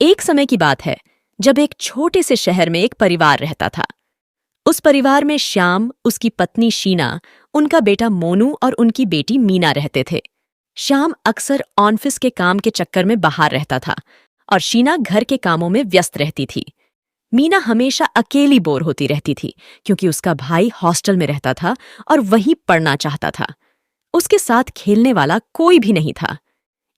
एक समय की बात है जब एक छोटे से शहर में एक परिवार रहता था। उस परिवार में श्याम, उसकी पत्नी शीना, उनका बेटा मोनू और उनकी बेटी मीना रहते थे। श्याम अक्सर ऑफिस के काम के चक्कर में बाहर रहता था और शीना घर के कामों में व्यस्त रहती थी। मीना हमेशा अकेली बोर होती रहती थी क्योंकि उसका भाई हॉस्टल में रहता था और वहीं पढ़ना चाहता था। उसके साथ खेलने वाला कोई भी नहीं था।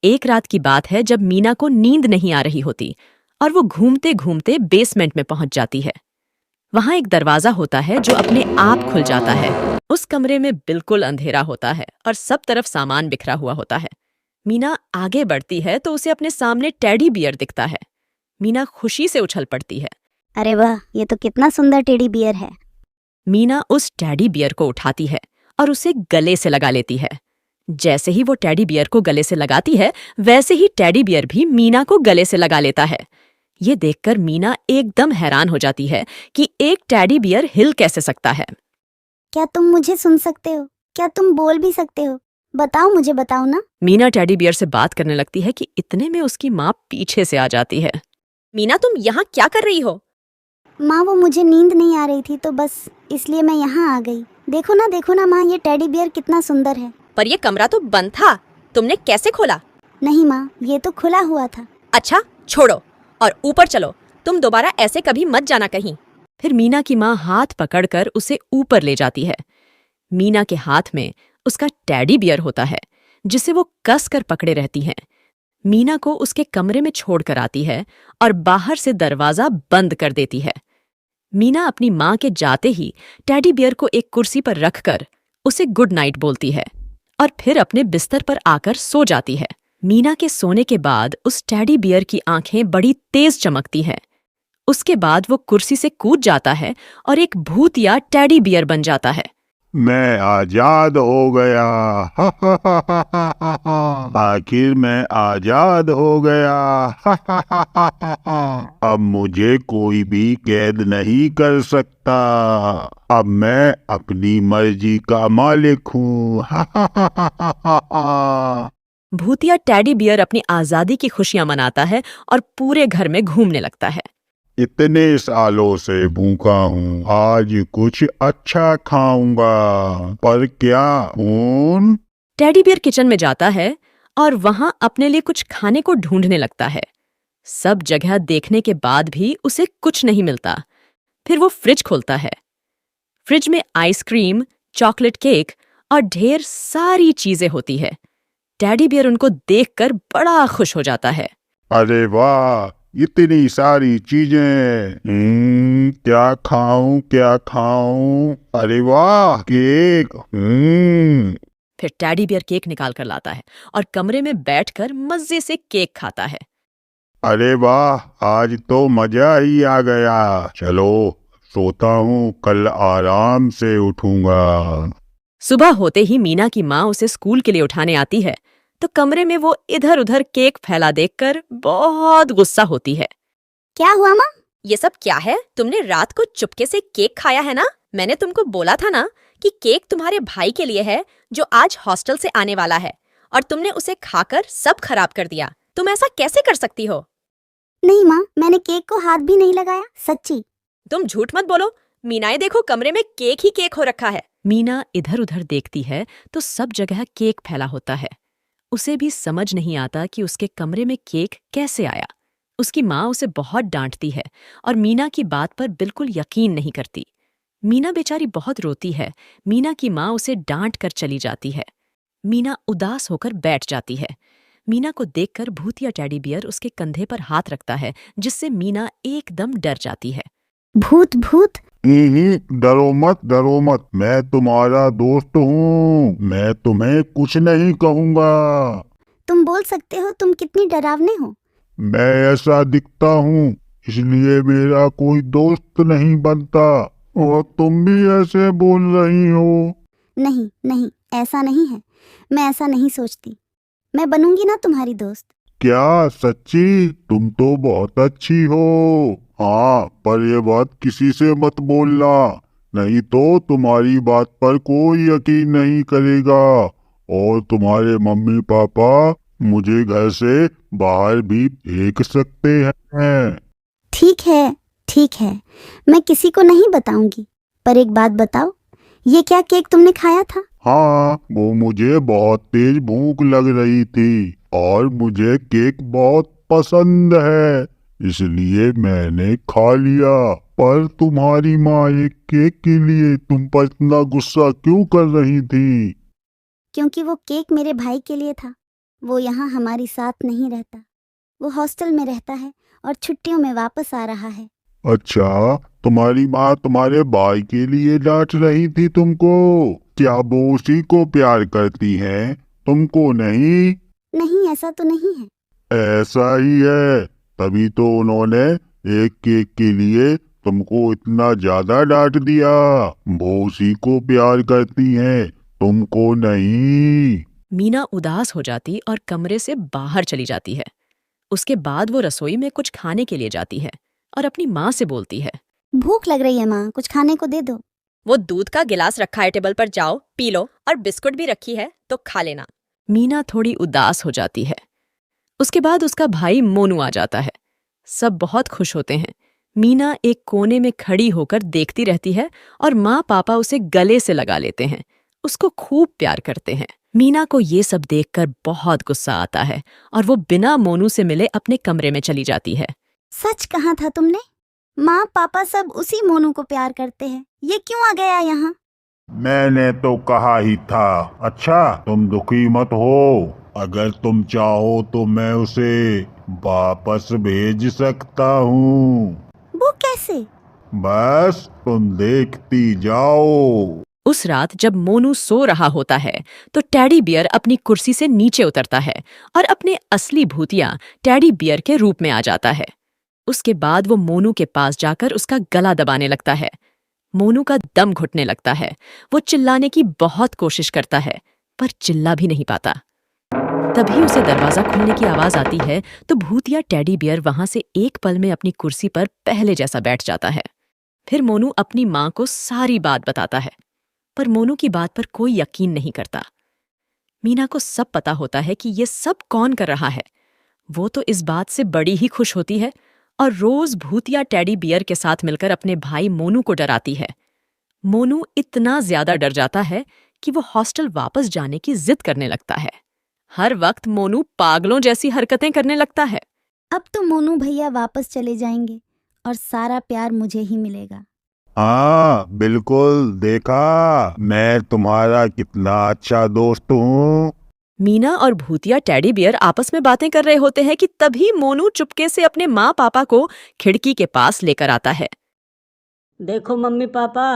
एक रात की बात है जब मीना को नींद नहीं आ रही होती और वो घूमते घूमते बेसमेंट में पहुंच जाती है। वहां एक दरवाजा होता है जो अपने आप खुल जाता है। उस कमरे में बिल्कुल अंधेरा होता है और सब तरफ सामान बिखरा हुआ होता है। मीना आगे बढ़ती है तो उसे अपने सामने टेडी बियर दिखता है। मीना खुशी से उछल पड़ती है। अरे वाह, ये तो कितना सुंदर टेडी बियर है। मीना उस टेडी बियर को उठाती है और उसे गले से लगा लेती है। जैसे ही वो टेडी बियर को गले से लगाती है, वैसे ही टेडी बियर भी मीना को गले से लगा लेता है। ये देखकर मीना एकदम हैरान हो जाती है कि एक टेडी बियर हिल कैसे सकता है। क्या तुम मुझे सुन सकते हो? क्या तुम बोल भी सकते हो? बताओ, मुझे बताओ ना। मीना टेडी बियर से बात करने लगती है कि इतने में उसकी माँ पीछे से आ जाती है। मीना, तुम यहाँ क्या कर रही हो? माँ, वो मुझे नींद नहीं आ रही थी तो बस इसलिए मैं यहाँ आ गई। देखो ना माँ, ये टेडी बियर कितना सुंदर है। पर ये कमरा तो बंद था, तुमने कैसे खोला? नहीं माँ, ये तो खुला हुआ था। अच्छा, छोड़ो और ऊपर चलो, तुम दोबारा ऐसे कभी मत जाना कहीं। फिर मीना की माँ हाथ पकड़कर उसे ऊपर ले जाती है। मीना के हाथ में उसका टेडी बियर होता है जिसे वो कस कर पकड़े रहती हैं। मीना को उसके कमरे में छोड़कर आती है और बाहर से दरवाजा बंद कर देती है। मीना अपनी माँ के जाते ही टेडी बियर को एक कुर्सी पर रखकर उसे गुड नाइट बोलती है और फिर अपने बिस्तर पर आकर सो जाती है। मीना के सोने के बाद उस टेडी बियर की आंखें बड़ी तेज चमकती हैं। उसके बाद वो कुर्सी से कूद जाता है और एक भूतिया टेडी बियर बन जाता है। मैं आजाद हो गया। आखिर मैं आजाद हो गया। अब मुझे कोई भी कैद नहीं कर सकता। अब मैं अपनी मर्जी का मालिक हूँ। भूतिया टेडी बियर अपनी आजादी की खुशियां मनाता है और पूरे घर में घूमने लगता है। इतने सालों से भूखा हूँ, आज कुछ अच्छा खाऊंगा। पर क्या खून? टेडी बियर किचन में जाता है और वहां अपने लिए कुछ खाने को ढूंढने लगता है। सब जगह देखने के बाद भी उसे कुछ नहीं मिलता। फिर वो फ्रिज खोलता है। फ्रिज में आइसक्रीम, चॉकलेट केक और ढेर सारी चीजें होती है। टेडी बियर उनको देखकर बड़ा खुश हो जाता है। अरे वाह, इतनी सारी चीजें। क्या खाऊं क्या खाऊं? अरे वाह, केक। फिर टेडी बियर केक निकाल कर लाता है और कमरे में बैठकर मजे से केक खाता है। अरे वाह, आज तो मजा ही आ गया। चलो सोता हूँ, कल आराम से उठूंगा। सुबह होते ही मीना की माँ उसे स्कूल के लिए उठाने आती है तो कमरे में वो इधर उधर केक फैला देखकर बहुत गुस्सा होती है। क्या हुआ माँ? ये सब क्या है? तुमने रात को चुपके से केक खाया है ना? मैंने तुमको बोला था ना कि केक तुम्हारे भाई के लिए है जो आज हॉस्टल से आने वाला है, और तुमने उसे खाकर सब खराब कर दिया। तुम ऐसा कैसे कर सकती हो? नहीं माँ, मैंने केक को हाथ भी नहीं लगाया, सच्ची। तुम झूठ मत बोलो। मीनाए देखो, कमरे में केक ही केक हो रखा है। मीना इधर उधर देखती है तो सब जगह केक फैला होता है। उसे भी समझ नहीं आता कि उसके कमरे में केक कैसे आया। उसकी माँ उसे बहुत डांटती है और मीना की बात पर बिल्कुल यकीन नहीं करती। मीना बेचारी बहुत रोती है। मीना की माँ उसे डांट कर चली जाती है। मीना उदास होकर बैठ जाती है। मीना को देखकर भूतिया टेडी बियर उसके कंधे पर हाथ रखता है, जिससे मीना एकदम डर जाती है। भूत भूत? डरो मत, मैं तुम्हारा दोस्त हूँ। मैं तुम्हें कुछ नहीं कहूँगा। तुम बोल सकते हो तुम कितनी डरावने हो। मैं ऐसा दिखता हूँ, इसलिए मेरा कोई दोस्त नहीं बनता। और तुम भी ऐसे बोल रही हो। नहीं नहीं, ऐसा नहीं है। मैं ऐसा नहीं सोचती। मैं बनूंगी ना तुम्हारी दोस्त। क्या सच्ची? तुम तो बहुत अच्छी हो। हाँ, पर ये बात किसी से मत बोलना, नहीं तो तुम्हारी बात पर कोई यकीन नहीं करेगा और तुम्हारे मम्मी पापा मुझे घर से बाहर भी फेंक सकते हैं। ठीक है, मैं किसी को नहीं बताऊंगी। पर एक बात बताओ, ये क्या केक तुमने खाया था? हाँ, वो मुझे बहुत तेज भूख लग रही थी और मुझे केक बहुत पसंद है, इसलिए मैंने खा लिया। पर तुम्हारी माँ एक केक के लिए तुम पर इतना गुस्सा क्यों कर रही थी? क्योंकि वो केक मेरे भाई के लिए था। वो यहाँ हमारी साथ नहीं रहता, वो हॉस्टल में रहता है और छुट्टियों में वापस आ रहा है। अच्छा, तुम्हारी माँ तुम्हारे भाई के लिए डांट रही थी तुमको? क्या वो उसी को प्यार करती है, तुमको नहीं? नहीं, ऐसा तो नहीं है। ऐसा ही है, तभी तो उन्होंने एक केक के लिए तुमको इतना ज्यादा डांट दिया। वो उसी को प्यार करती हैं, तुमको नहीं। मीना उदास हो जाती और कमरे से बाहर चली जाती है। उसके बाद वो रसोई में कुछ खाने के लिए जाती है और अपनी माँ से बोलती है, भूख लग रही है माँ, कुछ खाने को दे दो। वो दूध का गिलास रखा है टेबल पर, जाओ पी लो, और बिस्कुट भी रखी है तो खा लेना। मीना थोड़ी उदास हो जाती है। उसके बाद उसका भाई मोनू आ जाता है। सब बहुत खुश होते हैं। मीना एक कोने में खड़ी होकर देखती रहती है और माँ पापा उसे गले से लगा लेते हैं, उसको खूब प्यार करते हैं। मीना को ये सब देखकर बहुत गुस्सा आता है और वो बिना मोनू से मिले अपने कमरे में चली जाती है। सच कहा था तुमने? माँ पापा सब उसी मोनू को प्यार करते हैं, ये क्यों आ गया यहाँ? मैंने तो कहा ही था। अच्छा, तुम दुखी मत हो, अगर तुम चाहो तो मैं उसे वापस भेज सकता हूँ। वो कैसे? बस तुम देखती जाओ। उस रात जब मोनू सो रहा होता है तो टेडी बियर अपनी कुर्सी से नीचे उतरता है और अपने असली भूतिया टेडी बियर के रूप में आ जाता है। उसके बाद वो मोनू के पास जाकर उसका गला दबाने लगता है। मोनू का दम घुटने लगता है। वो चिल्लाने की बहुत कोशिश करता है पर चिल्ला भी नहीं पाता। तभी उसे दरवाजा खुलने की आवाज आती है तो भूतिया टेडी बियर वहां से एक पल में अपनी कुर्सी पर पहले जैसा बैठ जाता है। फिर मोनू अपनी माँ को सारी बात बताता है, पर मोनू की बात पर कोई यकीन नहीं करता। मीना को सब पता होता है कि ये सब कौन कर रहा है। वो तो इस बात से बड़ी ही खुश होती है और रोज भूतिया टेडी बियर के साथ मिलकर अपने भाई मोनू को डराती है। मोनू इतना ज्यादा डर जाता है कि वो हॉस्टल वापस जाने की जिद करने लगता है। हर वक्त मोनू पागलों जैसी हरकतें करने लगता है। अब तो मोनू भैया वापस चले जाएंगे और सारा प्यार मुझे ही मिलेगा। हाँ बिल्कुल, देखा मैं तुम्हारा कितना अच्छा दोस्त हूँ। मीना और भूतिया टेडी बियर आपस में बातें कर रहे होते हैं कि तभी मोनू चुपके से अपने माँ पापा को खिड़की के पास लेकर आता है। देखो मम्मी पापा,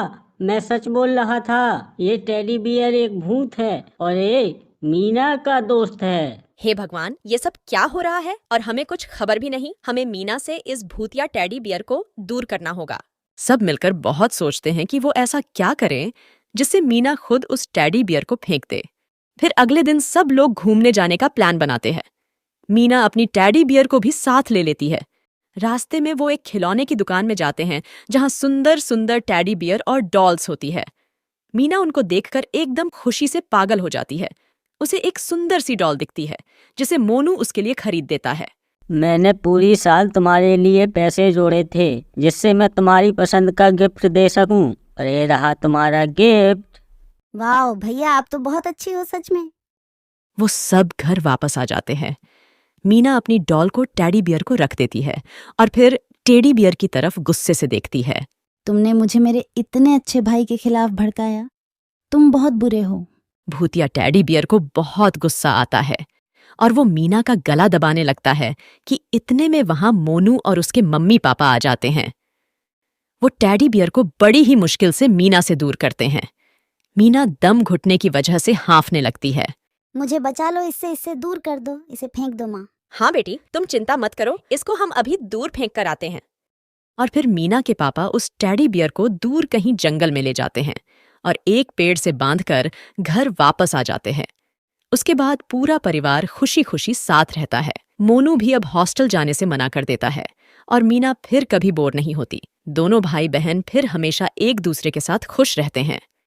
मैं सच बोल रहा था, ये टेडी बियर एक भूत है और ये मीना का दोस्त है। हे भगवान, ये सब क्या हो रहा है और हमें कुछ खबर भी नहीं। हमें मीना से इस भूतिया टेडी बियर को दूर करना होगा। सब मिलकर बहुत सोचते हैं कि वो ऐसा क्या करें जिससे मीना खुद उस टेडी बियर को फेंक दे। फिर अगले दिन सब लोग घूमने जाने का प्लान बनाते हैं। मीना अपनी टेडी बियर को भी साथ ले लेती है। रास्ते में वो एक खिलौने की दुकान में जाते हैं जहां सुंदर सुंदर टेडी बियर और डॉल्स होती है। मीना उनको देखकर एकदम खुशी से पागल हो जाती है। उसे एक सुंदर सी डॉल दिखती है जिसे मोनू उसके लिए खरीद देता है। मैंने पूरी साल तुम्हारे लिए पैसे जोड़े थे जिससे मैं तुम्हारी पसंद का गिफ्ट दे सकूं, और ये रहा तुम्हारा गिफ्ट। वाह भैया, आप तो बहुत अच्छी हो सच में। वो सब घर वापस आ जाते हैं। मीना अपनी डॉल को टेडी बियर को रख देती है और फिर टेडी बियर की तरफ गुस्से से देखती है। तुमने मुझे मेरे इतने अच्छे भाई के खिलाफ भड़काया, तुम बहुत बुरे हो। भूतिया टेडी बियर को बहुत गुस्सा आता है और वो मीना का गला दबाने लगता है कि इतने में वहां मोनू और उसके मम्मी पापा आ जाते हैं। वो टेडी बियर को बड़ी ही मुश्किल से मीना से दूर करते हैं। मीना दम घुटने की वजह से हाँफने लगती है। मुझे बचा लो, इससे दूर कर दो, इसे फेंक दो माँ। हाँ बेटी, तुम चिंता मत करो, इसको हम अभी दूर फेंक कर आते हैं। और फिर मीना के पापा उस टेडी बियर को दूर कहीं जंगल में ले जाते हैं और एक पेड़ से बांधकर घर वापस आ जाते हैं। उसके बाद पूरा परिवार खुशी खुशी साथ रहता है। मोनू भी अब हॉस्टल जाने से मना कर देता है और मीना फिर कभी बोर नहीं होती। दोनों भाई बहन फिर हमेशा एक दूसरे के साथ खुश रहते हैं।